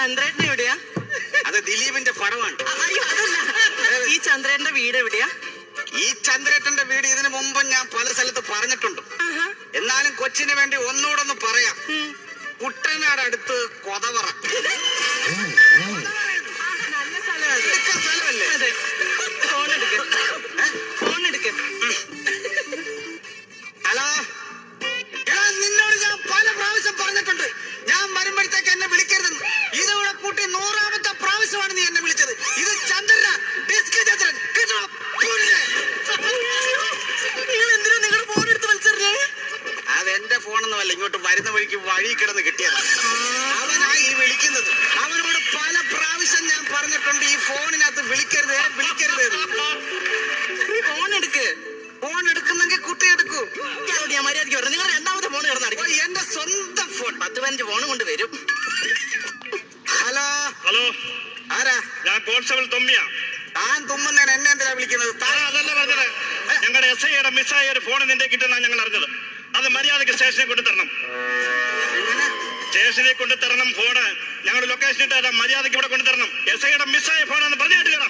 ചന്ദ്രേട്ടൻ എവിടെയാ? അത് ദിലീപിന്റെ പടമാണ്. അയ്യോ അതല്ല, ഈ ചന്ദ്രേട്ടന്റെ വീട് എവിടെയാ? ഈ ചന്ദ്രേട്ടന്റെ വീട് ഇതിനു മുമ്പ് ഞാൻ പല സ്ഥലത്ത് പറഞ്ഞിട്ടുണ്ട്. എന്നാലും കൊച്ചിന് വേണ്ടി ഒന്നുകൂടെ പറയാം. കുട്ടനാട് അടുത്ത് കൊതവറ. നല്ല സ്ഥലമല്ലേ? അതെ. ഫോൺ എടുക്ക. ഹലോ, എടാ നിന്നോട് ഞാൻ പല പ്രാവശ്യം പറഞ്ഞിട്ടുണ്ട്, ഞാൻ വരുമ്പോഴത്തേക്ക് എന്നെ വിളിക്കരുതെന്ന്. ഇതുകൂടെ കൂട്ടി 100ാമത്തെ പ്രാവശ്യമാണ് നീ എന്നെ വിളിച്ചത്. ഇത് ചന്ദ്രൻ, ഡിസ്ക് ചന്ദ്രൻ. നിങ്ങൾ എന്തിനാ നിങ്ങളുടെ ഫോൺ എടുത്ത് വലിച്ചെറിഞ്ഞേ? അതെന്റെ ഫോണൊന്നുമല്ല, ഇങ്ങോട്ട് വരുന്ന വഴിക്ക് വഴി കിടന്ന് കിട്ടിയതാണ്. അവനാ ഈ വിളിക്കുന്നത്. അവനോട് പല പ്രാവശ്യം ഞാൻ പറഞ്ഞിട്ടുണ്ട്, ഈ ഫോണിനകത്ത് വിളിക്കരുത് വിളിക്കരുത്. ഫോൺ എടുക്ക്. ഫോൺ എടുക്കുന്നെങ്കിൽ കുട്ടി എടുക്കൂ. ഞാൻ മര്യാദയ്ക്ക് പറഞ്ഞു. നിങ്ങൾ രണ്ടാമത്തെ ഫോൺ കിടന്നടിക്കും. എന്റെ സ്വന്തം ഫോൺ 10-15 ഫോണും കൊണ്ട് വരും. ഹലോ ഹലോ, ആരാ? ഞാൻ കോൺസ്റ്റബിൾ തൊമ്മിയാ. താൻ തുമ്മുന്നതിന് എന്നെ എന്തിനാ വിളിക്കുന്നത്? അതല്ല പറഞ്ഞത്, ഞങ്ങളുടെ SI-യുടെ മിസ്സായ ഒരു ഫോൺ നിന്റെ കിട്ടുന്ന ഞങ്ങൾ അറിഞ്ഞത്. അത് മര്യാദക്ക് സ്റ്റേഷനിൽ കൊണ്ടുതരണം. സ്റ്റേഷനിൽ കൊണ്ടുതരണം ഫോണ്. ഞങ്ങളുടെ ലൊക്കേഷൻ ഇട്ട് മര്യാദക്ക് ഇവിടെ കൊണ്ടുതരണം. SI-യുടെ മിസ്സായ ഫോണാന്ന് പറഞ്ഞു കേട്ടില്ല.